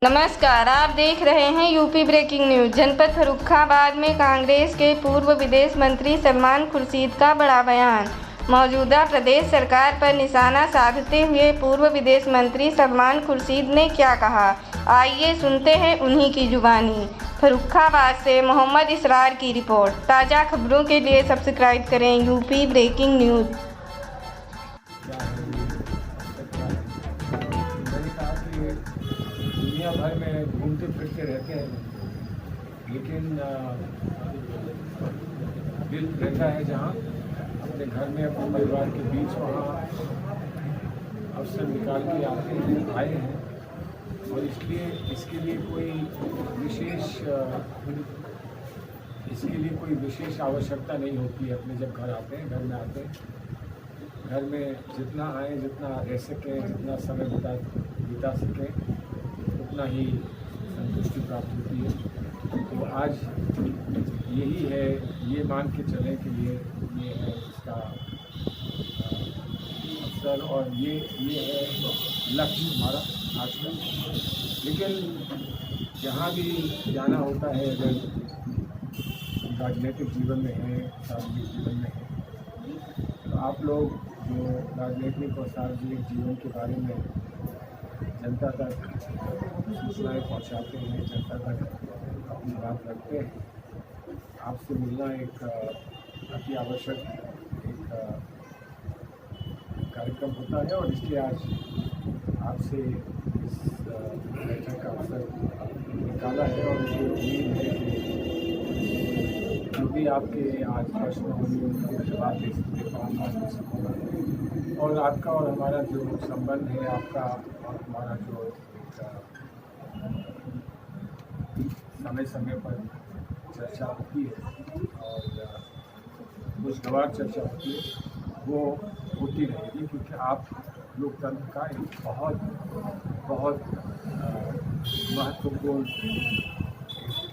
नमस्कार, आप देख रहे हैं यूपी ब्रेकिंग न्यूज। जनपद फर्रुखाबाद में कांग्रेस के पूर्व विदेश मंत्री सलमान खुर्शीद का बड़ा बयान। मौजूदा प्रदेश सरकार पर निशाना साधते हुए पूर्व विदेश मंत्री सलमान खुर्शीद ने क्या कहा, आइए सुनते हैं उन्हीं की जुबानी। फर्रुखाबाद से मोहम्मद इसरार की रिपोर्ट। ताज़ा खबरों के लिए सब्सक्राइब करें यूपी ब्रेकिंग न्यूज। दुनिया भर में घूमते फिरते रहते हैं, लेकिन दिल रहता है जहाँ अपने घर में अपने परिवार के बीच, वहाँ अवसर निकाल के आए हैं। और इसके लिए कोई विशेष आवश्यकता नहीं होती है। अपने जब घर आते हैं, घर में आते हैं, घर में जितना आए, जितना रह सकें, जितना समय बिता सकें, उतना ही संतुष्टि प्राप्त होती है। तो आज यही है, ये मान के चलने के लिए ये है इसका अवसर, और ये है लक्ष्य हमारा आज का। लेकिन जहाँ भी जाना होता है, अगर राजनीतिक जीवन में है, सार्वजनिक जीवन में है, तो आप लोग जो राजनीतिक और सार्वजनिक जीवन के बारे में जनता तक सूचनाएँ पहुँचाते हैं, जनता तक अपनी बात रखते हैं, आपसे मिलना एक अति आवश्यक एक कार्यक्रम होता है। और इसलिए आज आपसे इस बैठक का अवसर निकाला है। और मुझे उम्मीद है कि जो भी आपके आज प्रश्न होंगे उनके जवाब दे पाऊँगा। और आपका और हमारा जो संबंध है, आपका और हमारा जो समय समय पर चर्चा होती है और खुशगवार चर्चा होती है, वो होती रहेगी, क्योंकि आप लोकतंत्र का एक बहुत महत्वपूर्ण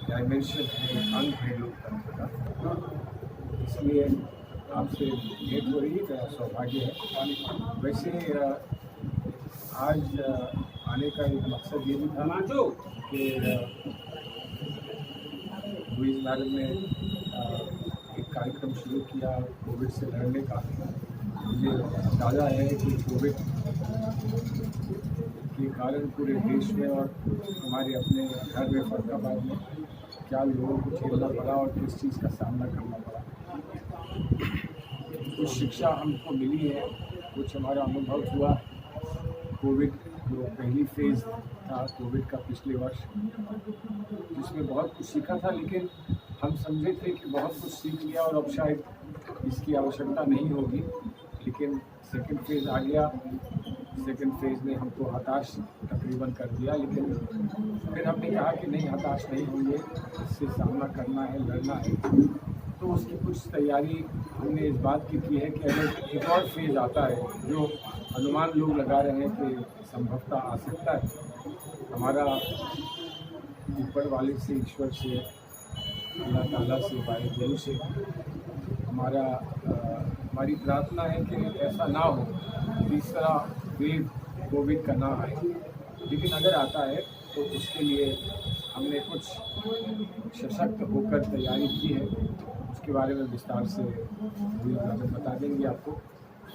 डायमेंशन है, अंग है लोकतंत्र का। इसलिए आपसे भेंट हो रही है, मेरा सौभाग्य है। वैसे आज आने का एक मकसद ये भी था कि लुईस मैडम ने एक कार्यक्रम शुरू किया कोविड से लड़ने का। मुझे अंदाज़ा है कि कोविड के कारण पूरे देश में और हमारे अपने घर में फर्रुखाबाद में क्या लोगों को झेलना पड़ा और किस चीज़ का सामना करना पड़ा। कुछ शिक्षा हमको मिली है, कुछ हमारा अनुभव हुआ। कोविड जो पहली फेज़ था कोविड का पिछले वर्ष, जिसमें बहुत कुछ सीखा था, लेकिन हम समझे थे कि बहुत कुछ सीख लिया और अब शायद इसकी आवश्यकता नहीं होगी। लेकिन सेकंड फेज़ आ गया, सेकंड फेज़ ने हमको हताश तकरीबन कर दिया। लेकिन फिर हमने कहा कि नहीं, हताश नहीं होंगे, इससे सामना करना है, लड़ना है। तो उसकी कुछ तैयारी हमने इस बात की है कि अगर एक और फेज़ आता है, जो अनुमान लोग लगा रहे हैं कि संभवतः आ सकता है, हमारा ऊपर वाले से, ईश्वर से, अल्लाह ताला से, वाहिगुरु से हमारी प्रार्थना है कि ऐसा ना हो, तीसरा वेव कोविड का ना आए। लेकिन अगर आता है तो उसके लिए हमने कुछ सशक्त होकर तैयारी की है। उसके बारे में विस्तार से बता देंगे आपको,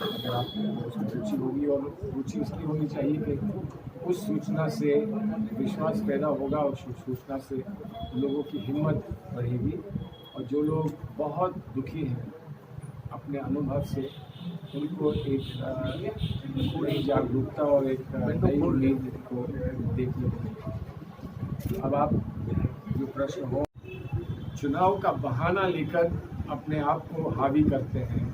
अगर आपको उसमें रुचि होगी। और रुचि इसलिए होनी चाहिए कि उस सूचना से विश्वास पैदा होगा, और सूचना से लोगों की हिम्मत बढ़ेगी। और जो लोग बहुत दुखी हैं अपने अनुभव से, उनको एक जागरूकता और एक नई उम्मीद को देखने को मिलेगी। अब आप जो प्रश्न हो, चुनाव का बहाना लेकर अपने आप को हावी करते हैं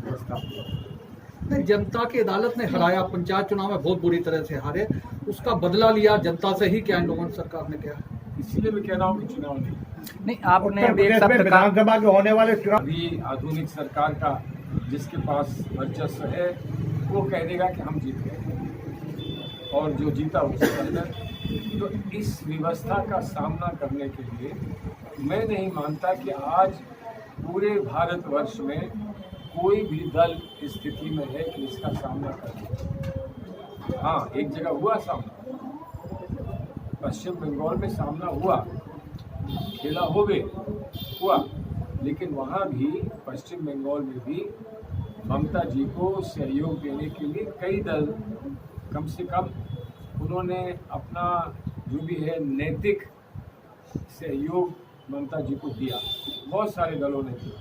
व्यवस्था पर। जनता की अदालत ने हराया, पंचायत चुनाव में बहुत बुरी तरह से हारे, उसका बदला लिया जनता से ही, क्या एंडोमेंट सरकार ने किया। इसीलिए मैं कह रहा हूँ कि चुनाव नहीं, आपने विधानसभा के होने वाले चुनाव अभी आधुनिक सरकार का जिसके पास वर्चस्व है, वो कह देगा कि हम जीत गए, और जो जीता उसके अंदर। तो इस व्यवस्था का सामना करने के लिए मैं नहीं मानता कि आज पूरे भारतवर्ष में कोई भी दल स्थिति में है कि इसका सामना कर ले। हाँ, एक जगह हुआ सामना, पश्चिम बंगाल में सामना हुआ, खेला हो गए हुआ, लेकिन वहाँ भी पश्चिम बंगाल में भी ममता जी को सहयोग देने के लिए कई दल, कम से कम उन्होंने अपना जो भी है नैतिक सहयोग ममता जी को दिया, बहुत सारे दलों ने दिया।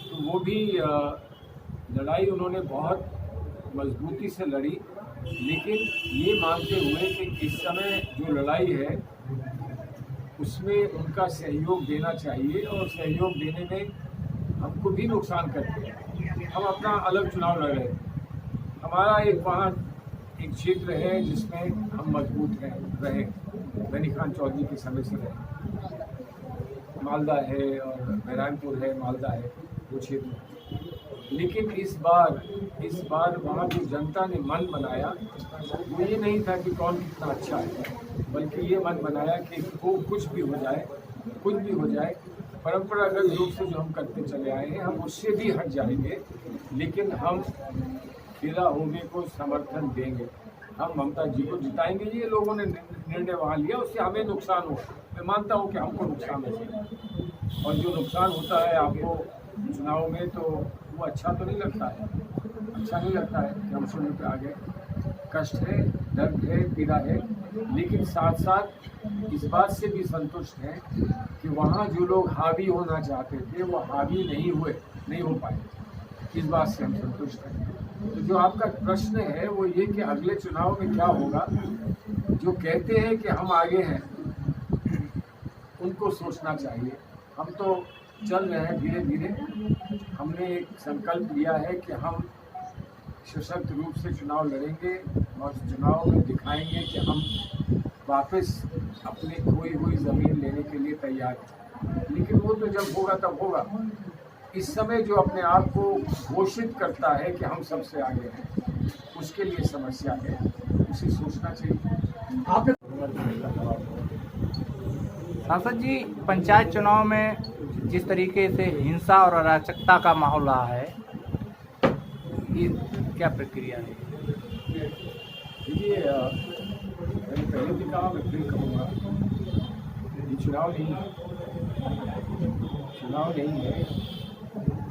तो वो भी लड़ाई उन्होंने बहुत मजबूती से लड़ी, लेकिन ये मानते हुए कि इस समय जो लड़ाई है उसमें उनका सहयोग देना चाहिए, और सहयोग देने में हमको भी नुकसान करते हैं। हम अपना अलग चुनाव लड़ रहे हैं, हमारा एक वहाँ एक क्षेत्र है जिसमें हम मजबूत रहे, गनी खान चौधरी के समय से रहे, मालदा है और नारायणपुर है, मालदा है, वो क्षेत्र। लेकिन इस बार वहाँ जो जनता ने मन बनाया वो ये नहीं था कि कौन कितना अच्छा है, बल्कि ये मन बनाया कि वो कुछ भी हो जाए, परंपरागत रूप से जो हम करते चले आए हैं हम उससे भी हट जाएंगे, लेकिन हम खेला होने को समर्थन देंगे, हम ममता जी को जिताएंगे। ये लोगों ने निर्णय वहाँ लिया, उससे हमें नुकसान हुआ, मैं मानता हूँ कि हमको नुकसान हो, और जो नुकसान होता है आपको चुनाव में तो वो अच्छा तो नहीं लगता है, कि हम शून्य पे आ गए। कष्ट है, दर्द है, पीड़ा है, लेकिन साथ साथ इस बात से भी संतुष्ट हैं कि वहाँ जो लोग हावी होना चाहते थे वो हावी नहीं हो पाए, इस बात से हम संतुष्ट हैं। तो जो आपका प्रश्न है वो ये कि अगले चुनाव में क्या होगा, जो कहते हैं कि हम आगे हैं उनको सोचना चाहिए। हम तो चल रहे हैं धीरे धीरे, हमने एक संकल्प लिया है कि हम सशक्त रूप से चुनाव लड़ेंगे और चुनाव में दिखाएंगे कि हम वापस अपनी खोई हुई ज़मीन लेने के लिए तैयार हैं। लेकिन वो तो जब होगा तब होगा, इस समय जो अपने आप को घोषित करता है कि हम सबसे आगे हैं, उसके लिए समस्या है, उसे सोचना चाहिए। आपने सांसद जी, पंचायत चुनाव में जिस तरीके से हिंसा और अराजकता का माहौल रहा है, ये क्या प्रक्रिया है? देखिए, मैंने पहले भी कहा, मैं फिर कहूँगा, ये चुनाव नहीं है।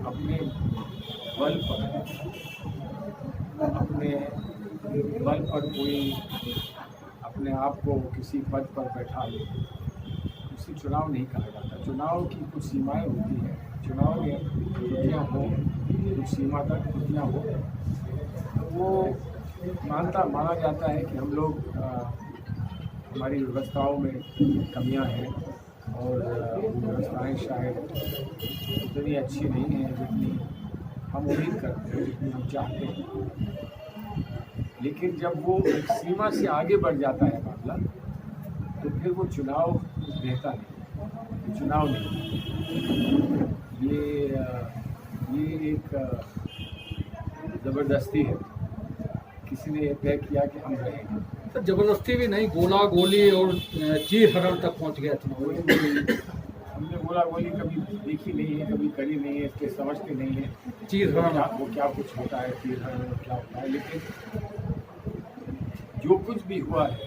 अपने बल पर कोई अपने आप को किसी पद पर बैठा ले, उसे चुनाव नहीं कहा जाता। चुनाव की कुछ सीमाएं होती हैं, चुनाव में त्रुटियाँ हो, कुछ सीमा तक त्रुटियाँ हो, वो माना जाता है कि हम लोग हमारी व्यवस्थाओं में कमियां हैं और व्यवस्थाएं शायद उतनी अच्छी नहीं हैं जितनी हम उम्मीद करते हैं, जितनी हम चाहते हैं। लेकिन जब वो एक सीमा से आगे बढ़ जाता है मामला, तो फिर वो चुनाव रहता नहीं, चुनाव नहीं। ये एक ज़बरदस्ती है, किसी ने तय किया कि हम रहेंगे। तो जबरदस्ती भी नहीं, गोला गोली और चीर हरण तक पहुंच गया था। हमने गोला गोली कभी देखी नहीं है, कभी करी नहीं है, इसके समझते नहीं है चीर हरण वो क्या कुछ होता है, चीर हरण क्या होता है। लेकिन जो कुछ भी हुआ है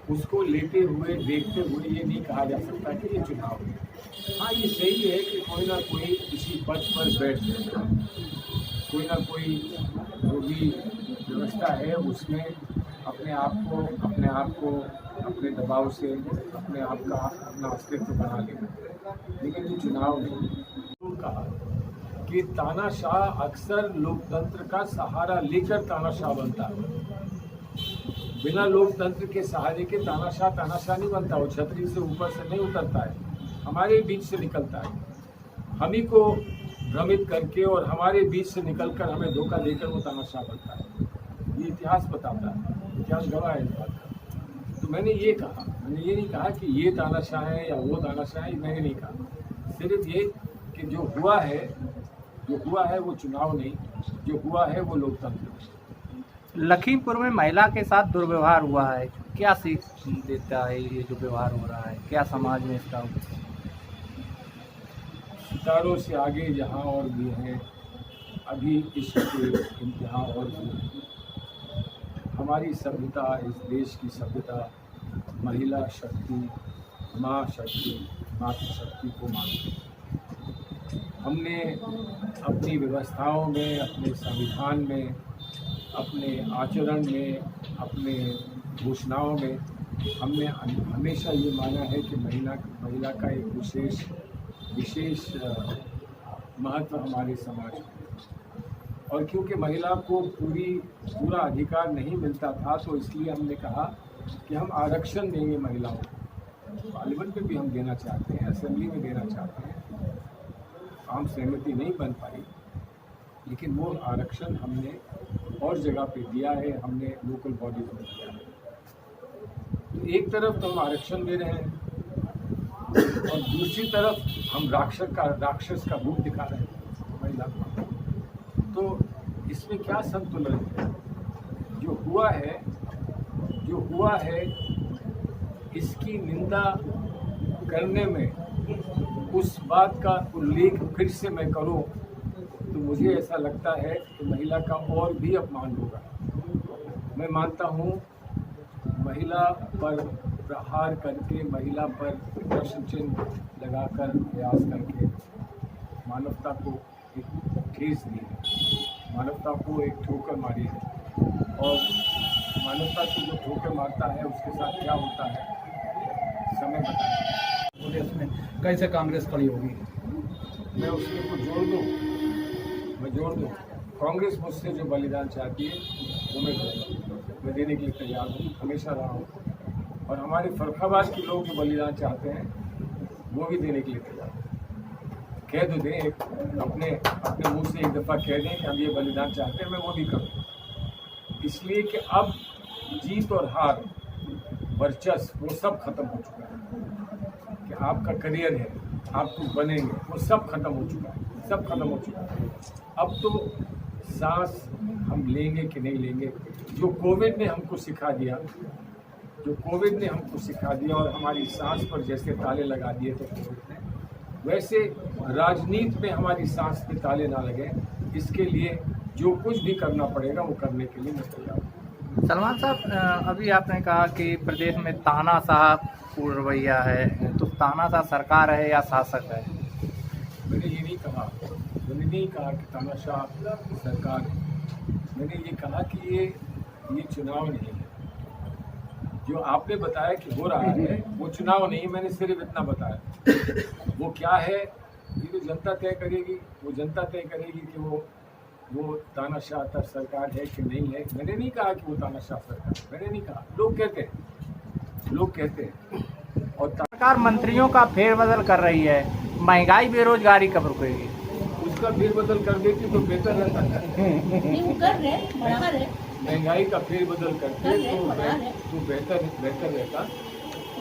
उसको लेते हुए, देखते हुए ये नहीं कहा जा सकता कि ये चुनाव है। हाँ, ये सही है कि कोई ना कोई किसी पद पर बैठ जाएगा, कोई ना कोई जो भी व्यवस्था है उसमें अपने आप को अपने दबाव से अपना अस्तित्व बना लेगा। लेकिन ये चुनाव नहीं। कहा कि तानाशाह अक्सर लोकतंत्र का सहारा लेकर तानाशाह बनता है, बिना लोकतंत्र के सहारे के तानाशाह नहीं बनता। वो छतरी से ऊपर से नहीं उतरता है, हमारे बीच से निकलता है, हम ही को भ्रमित करके और हमारे बीच से निकलकर हमें धोखा देकर वो तानाशाह बनता है। ये इतिहास बताता है, इतिहास गवाह है इस बात का। तो मैंने ये नहीं कहा कि ये तानाशाह है या वो तानाशाह है, मैंने नहीं कहा। सिर्फ ये कि जो हुआ है वो चुनाव नहीं, जो हुआ है वो लोकतंत्र। लखीमपुर में महिला के साथ दुर्व्यवहार हुआ है, क्या सीख देता है ये जो व्यवहार हो रहा है? क्या समाज में इसका सितारों से आगे जहाँ और भी हैं, अभी इसके इंतहा और भी। हमारी सभ्यता, इस देश की सभ्यता महिला शक्ति, माँ शक्ति, मातृशक्ति को मानते हैं। हमने अपनी व्यवस्थाओं में, अपने संविधान में, अपने आचरण में, अपने घोषणाओं में हमने हमेशा ये माना है कि महिला का एक विशेष महत्व हमारे समाज में। और क्योंकि महिला को पूरा अधिकार नहीं मिलता था, तो इसलिए हमने कहा कि हम आरक्षण देंगे महिलाओं को। पार्लियामेंट में भी हम देना चाहते हैं, असेंबली में देना चाहते हैं। आम सहमति नहीं बन पाई, लेकिन वो आरक्षण हमने और जगह पे दिया है, हमने लोकल बॉडीज में दिया है। तो एक तरफ तो हम आरक्षण दे रहे हैं और दूसरी तरफ हम राक्षस का रूप दिखा रहे हैं महिला को। तो इसमें क्या संतुलन है? जो हुआ है इसकी निंदा करने में उस बात का उल्लेख फिर से मैं करूं तो मुझे ऐसा लगता है कि महिला का और भी अपमान होगा। मैं मानता हूं महिला पर प्रहार करके, महिला पर प्रश्न चिन्ह लगाकर, प्रयास करके मानवता को एक ठेस दी है, मानवता को एक ठोकर मारी है। और मानवता को जो ठोकर मारता है उसके साथ क्या होता है समय बताएगा। बोले इसमें कैसे कांग्रेस खड़ी होगी? मैं उसमें को जोड़ दूँ। कांग्रेस मुझसे जो बलिदान चाहती है वो मैं देने के लिए तैयार हूँ, हमेशा रहा हूँ। और हमारे फर्रुखाबाद के लोग जो बलिदान चाहते हैं वो भी देने के लिए तैयार हूँ। कह दो दें, अपने मुंह से एक दफ़ा कह दें कि हम ये बलिदान चाहते हैं, मैं वो भी करूँ। इसलिए कि अब जीत और हार, वर्चस्व, वो सब खत्म हो चुका है। कि आपका करियर है, आप कुछ बनेंगे, वो सब खत्म हो चुका है, सब खत्म हो चुका है। अब तो सांस हम लेंगे कि नहीं लेंगे, जो कोविड ने हमको सिखा दिया, और हमारी सांस पर जैसे ताले लगा दिए थे कोविड ने, वैसे राजनीति में हमारी सांस पे ताले ना लगे। इसके लिए जो कुछ भी करना पड़ेगा वो करने के लिए मैं तैयार हूँ। सलमान साहब, अभी आपने कहा कि प्रदेश में तानाशाह पूर्ण रवैया है, तो तानाशाह सरकार है या शासक है? मैंने नहीं कहा कि तानाशाह सरकार है। मैंने ये कहा कि ये चुनाव नहीं है। जो आपने बताया कि हो रहा है वो चुनाव नहीं, मैंने सिर्फ इतना बताया। वो क्या है ये तो जनता तय करेगी। वो जनता तय करेगी कि वो तानाशाह सरकार है कि नहीं है। मैंने नहीं कहा कि वो तानाशाह सरकार, मैंने नहीं कहा। लोग कहते हैं। और सरकार मंत्रियों का फेरबदल कर रही है, महंगाई बेरोजगारी कब रुकेगी? उसका फेरबदल कर देती तो बेहतर रहता है। महंगाई का फेरबदल करते तो बेहतर रहता।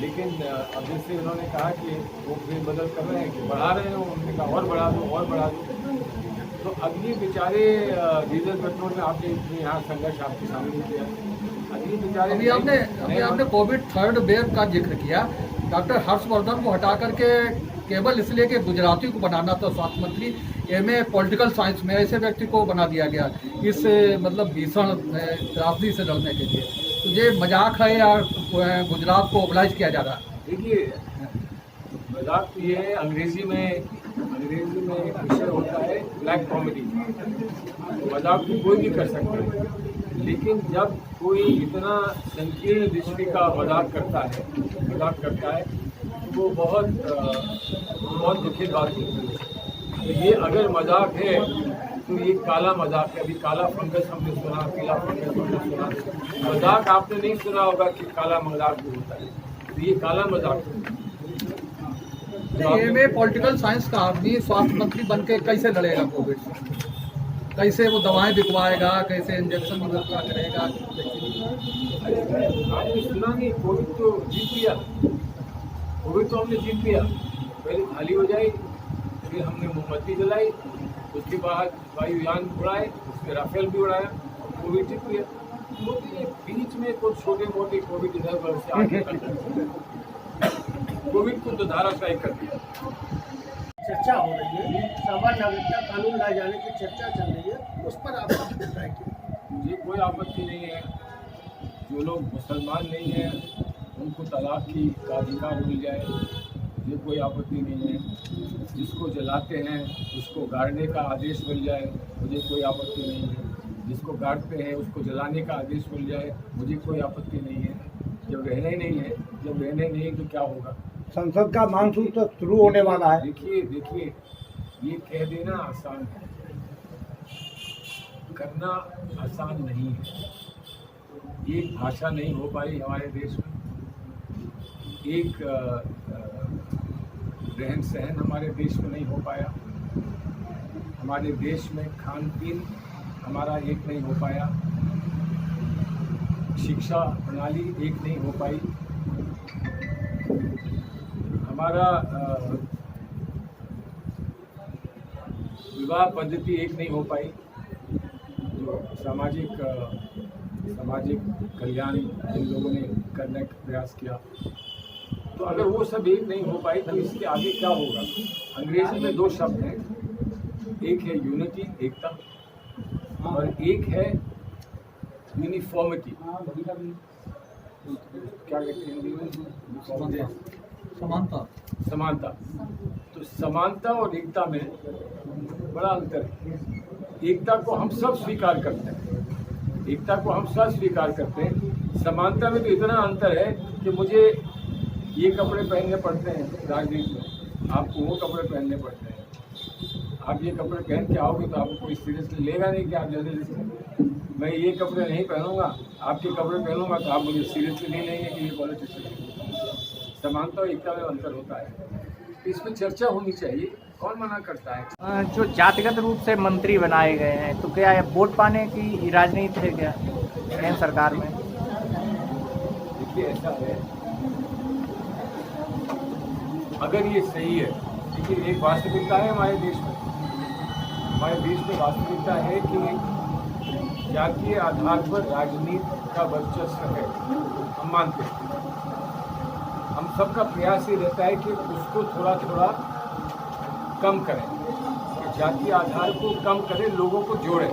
लेकिन अब जैसे उन्होंने कहा कि वो फेरबदल कर रहे हैं कि बढ़ा रहे हैं, उन्होंने कहा और बढ़ा दो। तो अब ये बेचारे डीजल पेट्रोल में आपने इतनी यहाँ संघर्ष आपके सामने किया। अभी आपने कोविड थर्ड वेव का जिक्र किया। डॉक्टर हर्षवर्धन को हटा करके केवल इसलिए कि गुजराती को बनाना था स्वास्थ्य मंत्री, एमए पॉलिटिकल साइंस में ऐसे व्यक्ति को बना दिया गया इस मतलब भीषण त्रासदी से लड़ने के लिए। तो ये मजाक है या गुजरात को ओबलाइज किया जा रहा है? देखिए, मजाक तो ये है, अंग्रेजी में एक विषय होता है ब्लैक कॉमेडी। मजाक तो कोई भी कर सकता है, लेकिन जब कोई इतना संकीर्ण दृष्टि का मजाक करता है तो बहुत दुखी बात होती है। तो ये अगर मजाक है तो ये काला मजाक है। अभी काला फंगस हमने सुना, पीला फंगस हमने सुना। मजाक आपने नहीं सुना होगा कि काला मजाक भी होता है, तो ये काला मजाक है। एमए पॉलिटिकल साइंस का आदमी स्वास्थ्य मंत्री बन के कैसे लड़ेगा कोविड से? कैसे वो दवाएं बिकवाएगा, कैसे इंजेक्शन की व्यवस्था करेगा? आपने सुना नहीं, कोविड तो हमने जीत लिया। पहले थाली हो जाए, फिर हमने मोमबत्ती जलाई, उसके बाद वायुयान उड़ाए, उसमें राफेल भी उड़ाया, कोविड जीत लिया। तो बीच में कुछ छोटे मोटे कोविड इधर उधर से आगे कोविड को तो धाराशायी कर दिया। चर्चा हो रही है, सामान्य नागरिकता कानून लाए जाने की चर्चा चल रही है, उस पर आपका अभिप्राय क्या? मुझे कोई आपत्ति नहीं है। जो लोग मुसलमान नहीं हैं उनको तलाक का अधिकार मिल जाए, ये कोई आपत्ति नहीं है। जिसको जलाते हैं उसको गाड़ने का आदेश मिल जाए, मुझे कोई आपत्ति नहीं है। जिसको गाड़ते हैं उसको जलाने का आदेश मिल जाए, मुझे कोई आपत्ति नहीं है। जब रहना ही नहीं है, जब रहना ही नहीं है तो क्या होगा? संसद का मानसून तो शुरू होने वाला है। देखिए ये कह देना आसान है, करना आसान नहीं है। एक भाषा नहीं हो पाई हमारे देश में, एक रहन सहन हमारे देश में नहीं हो पाया, हमारे देश में खान पीन हमारा एक नहीं हो पाया, शिक्षा प्रणाली एक नहीं हो पाई, हमारा विवाह पद्धति एक नहीं हो पाई, जो सामाजिक कल्याण जिन लोगों ने करने का प्रयास किया। तो अगर वो सब एक नहीं हो पाई तो इसके आगे क्या होगा? अंग्रेजी में 2 शब्द हैं, एक है यूनिटी, एकता, और एक है यूनिफॉर्मिटी। क्या कहते हैं हिंदी में? समानता। तो समानता और एकता में बड़ा अंतर है। एकता को हम सब स्वीकार करते हैं, समानता में तो इतना अंतर है कि मुझे ये कपड़े पहनने पड़ते हैं राजनीति में, आपको वो कपड़े पहनने पड़ते हैं। आप ये कपड़े पहन के आओगे तो आपको कोई सीरियसली लेगा नहीं कि आप जर्नलिस्ट। मैं ये कपड़े नहीं पहनूंगा, आपके कपड़े पहनूंगा तो आप मुझे सीरियसली नहीं लेंगे कि ये पॉलिटिशियन है। समानता और एकता में अंतर होता है, इसमें चर्चा होनी चाहिए। कौन मना करता है? जो जातिगत रूप से मंत्री बनाए गए हैं, तो क्या वोट पाने की राजनीति है क्या केंद्र सरकार में? देखिए ऐसा है, अगर ये सही है, देखिए एक वास्तविकता है हमारे देश में वास्तविकता है कि जातीय आधार पर राजनीति का वर्चस्व है, हम मानते हैं। हम सबका प्रयास ये रहता है कि उसको थोड़ा थोड़ा कम करें, जातीय आधार को कम करें, लोगों को जोड़ें।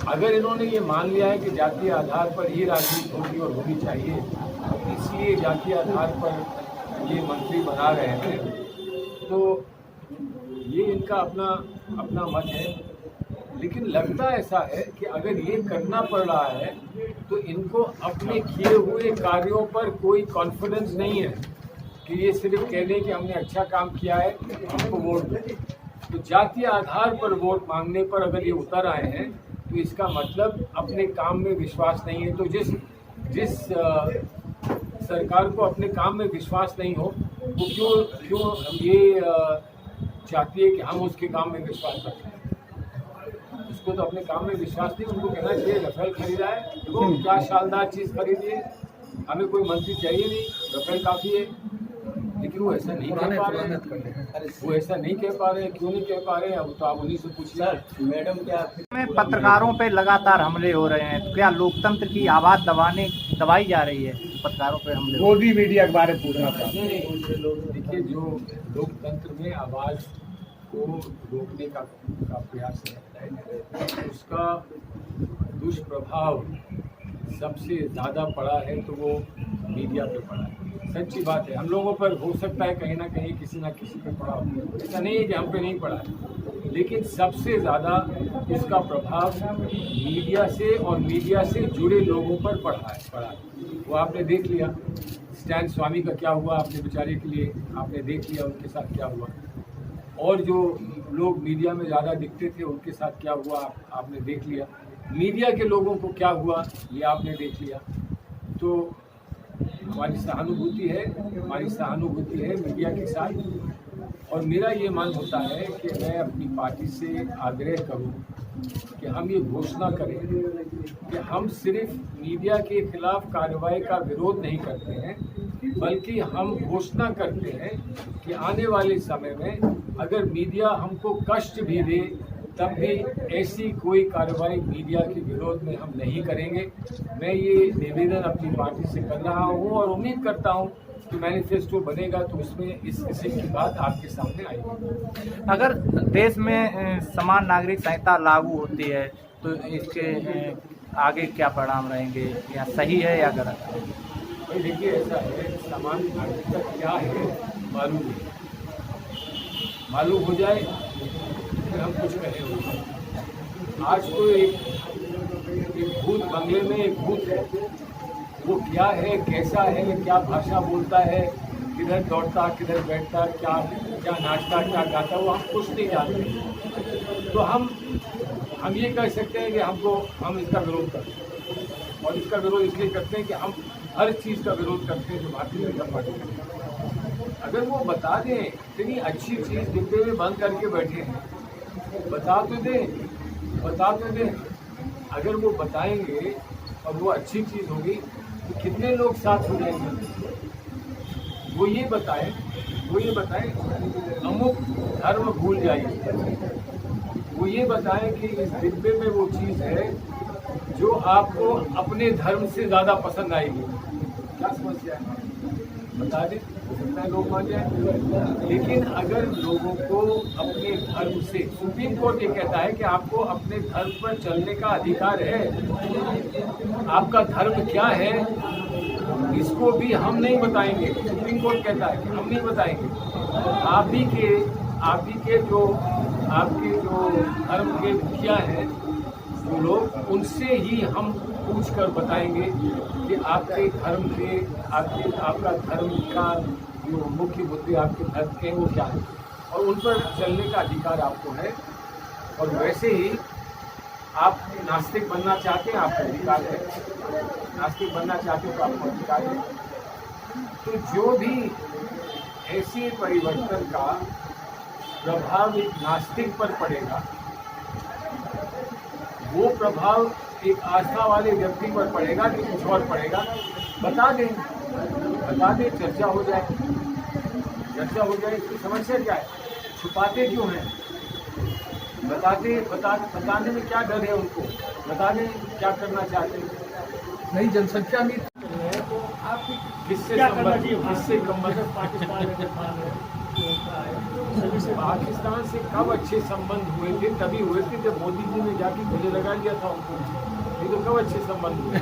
अगर इन्होंने ये मान लिया है कि जातीय आधार पर ही राजनीति होगी और होनी चाहिए, इसलिए जातीय आधार पर ये मंत्री बना रहे हैं, तो ये इनका अपना मत है। लेकिन लगता ऐसा है कि अगर ये करना पड़ रहा है तो इनको अपने किए हुए कार्यों पर कोई कॉन्फिडेंस नहीं है कि ये सिर्फ कह दें कि हमने अच्छा काम किया है, हमको वोट दो। तो जातीय आधार पर वोट मांगने पर अगर ये उतर आए हैं तो इसका मतलब अपने काम में विश्वास नहीं है। तो जिस सरकार को अपने काम में विश्वास नहीं हो, वो क्यों ये चाहती है कि हम उसके काम में विश्वास रखें? उसको तो अपने काम में विश्वास नहीं, उनको कहना चाहिए रफेल खरीदा है, देखो क्या शानदार चीज़ खरीदी है, हमें कोई मंत्री चाहिए नहीं, रफेल काफ़ी है। लेकिन वो ऐसा नहीं कह पा रहे हैं, क्यों नहीं कह पा रहे हैं? अब तो आप उन्हीं से पूछिए। मैडम क्या में पत्रकारों पे लगातार हमले हो रहे हैं, तो क्या लोकतंत्र की आवाज़ दबाई जा रही है? पत्रकारों पे हमले, मोदी मीडिया के बारे में पूछना था। देखिए, जो लोकतंत्र में आवाज़ को रोकने का प्रयास रहता है, उसका दुष्प्रभाव सबसे ज़्यादा पड़ा है तो वो मीडिया पे पड़ा है। सच्ची बात है, हम लोगों पर हो सकता है कहीं ना कहीं किसी ना किसी पे पड़ा हो, ऐसा नहीं है कि हम पे नहीं पड़ा है, लेकिन सबसे ज़्यादा इसका प्रभाव मीडिया से और मीडिया से जुड़े लोगों पर पड़ा है। वो आपने देख लिया, स्टैन स्वामी का क्या हुआ, आपने बेचारे के लिए आपने देख लिया उनके साथ क्या हुआ, और जो लोग मीडिया में ज़्यादा दिखते थे उनके साथ क्या हुआ आपने देख लिया, मीडिया के लोगों को क्या हुआ ये आपने देख लिया। तो हमारी सहानुभूति है मीडिया के साथ, और मेरा ये मन होता है कि मैं अपनी पार्टी से आग्रह करूं कि हम ये घोषणा करें कि हम सिर्फ मीडिया के खिलाफ कार्रवाई का विरोध नहीं करते हैं, बल्कि हम घोषणा करते हैं कि आने वाले समय में अगर मीडिया हमको कष्ट भी दे तब भी ऐसी कोई कार्रवाई मीडिया के विरोध में हम नहीं करेंगे। मैं ये निवेदन अपनी पार्टी से कर रहा हूँ और उम्मीद करता हूँ कि मैनिफेस्टो बनेगा तो उसमें इस किस्म की बात आपके सामने आएगी। अगर देश में समान नागरिक संहिता लागू होती है तो इसके आगे क्या परिणाम रहेंगे, या सही है या गलत है? भाई देखिए ऐसा है, सामान्य नागरिकता क्या है मालूम नहीं, मालूम हो जाए फिर हम कुछ कहें। आज तो एक भूत बंगले में एक भूत है, वो क्या है, कैसा है, क्या भाषा बोलता है, किधर दौड़ता, किधर बैठता, क्या क्या नाचता, क्या गाता, वो हम कुछ नहीं जानते। तो हम ये कह सकते हैं कि हम इसका विरोध करते हैं, और इसका विरोध इसलिए करते हैं कि हम हर चीज़ का विरोध करते हैं जो भारतीय जनता पार्टी करती है। अगर वो बता दें इतनी अच्छी चीज़ डिब्बे में बंद करके बैठे हैं, बता तो दें। अगर वो बताएंगे और वो अच्छी चीज़ होगी तो कितने लोग साथ हो जाएंगे। वो ये बताएं अमुक धर्म भूल जाइए, वो ये बताएं कि इस डिब्बे में वो चीज़ है जो आपको अपने धर्म से ज़्यादा पसंद आएगी। क्या समस्या है, बता दें, हो सकता है लोग मान जाए। लेकिन अगर लोगों को अपने धर्म से, सुप्रीम कोर्ट ये कहता है कि आपको अपने धर्म पर चलने का अधिकार है, आपका धर्म क्या है इसको भी हम नहीं बताएंगे। सुप्रीम कोर्ट कहता है कि हम नहीं बताएंगे। आपके जो धर्म के मुखिया हैं वो लोग, उनसे ही हम पूछ कर बताएंगे कि आपके धर्म के आपका धर्म का जो मुख्य मुद्दे आपके धर्म के वो क्या है, और उन पर चलने का अधिकार आपको है। और वैसे ही आप नास्तिक बनना चाहते हैं, आपका अधिकार है, नास्तिक बनना चाहते हो तो आपको अधिकार है। तो जो भी ऐसे परिवर्तन का प्रभाव एक नास्तिक पर पड़ेगा, वो प्रभाव एक आस्था वाले व्यक्ति पर पड़ेगा कि कुछ और पड़ेगा, बता दें, चर्चा हो जाए। इसकी समस्या क्या है, छुपाते क्यों हैं? बताने में क्या डर है उनको, बता दें क्या करना चाहते हैं। नई जनसंख्या में तो आपकी किससे क्या करना चाहिए? पाकिस्तान से कब अच्छे संबंध हुए थे? तभी हुए थे जब मोदी जी ने जाके गले लगा लिया था उनको। ये तो कब अच्छे संबंध हुए?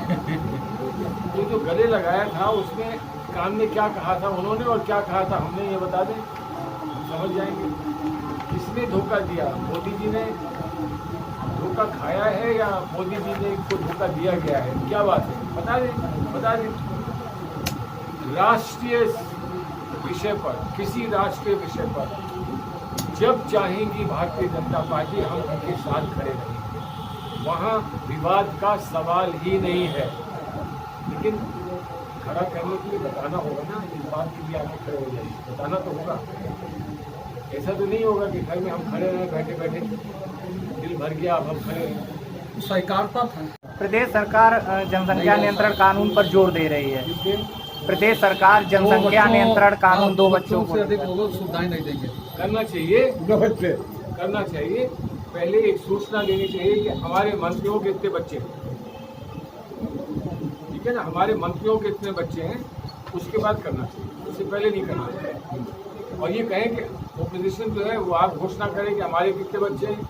ये जो गले लगाया था उसमें कान में क्या कहा था उन्होंने और क्या कहा था हमने, ये बता दें, हम समझ जाएंगे। किसने धोखा दिया? मोदी जी ने धोखा खाया है या मोदी जी ने को धोखा दिया गया है? क्या बात है, बता दें। राष्ट्रीय विषय पर, किसी राष्ट्रीय विषय पर जब चाहेंगी भारतीय जनता पार्टी हम उनके साथ खड़े रहेंगे, वहाँ विवाद का सवाल ही नहीं है। लेकिन खड़ा करने के लिए बताना होगा ना, इस बात के लिए आगे खड़े हो जाएंगे, बताना तो होगा। ऐसा तो नहीं होगा कि घर में हम खड़े रहे, बैठे बैठे दिल भर गया अब हम खड़े हैं। सहकारिता था। प्रदेश सरकार जनसंख्या नियंत्रण कानून पर जोर दे रही है। प्रदेश सरकार जनसंख्या नियंत्रण कानून 2 बच्चों को से अधिक लोगों को सुविधाएं नहीं देंगे। करना चाहिए। पहले एक सूचना देनी चाहिए कि हमारे मंत्रियों के इतने बच्चे हैं, ठीक है ना, हमारे मंत्रियों के इतने बच्चे हैं, उसके बाद करना चाहिए, उससे पहले नहीं करना चाहिए। और ये कहें कि ओपोजिशन जो है वो आप घोषणा करें कि हमारे कितने बच्चे हैं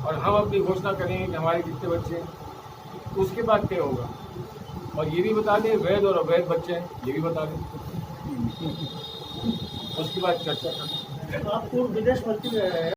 और हम अपनी घोषणा करेंगे कि हमारे कितने बच्चे हैं, तो उसके बाद क्या होगा। और ये भी बता दें वैध और अवैध बच्चे हैं, ये भी बता दें, उसके बाद चर्चा करें। आप पूर्व विदेश मंत्री रहे हैं।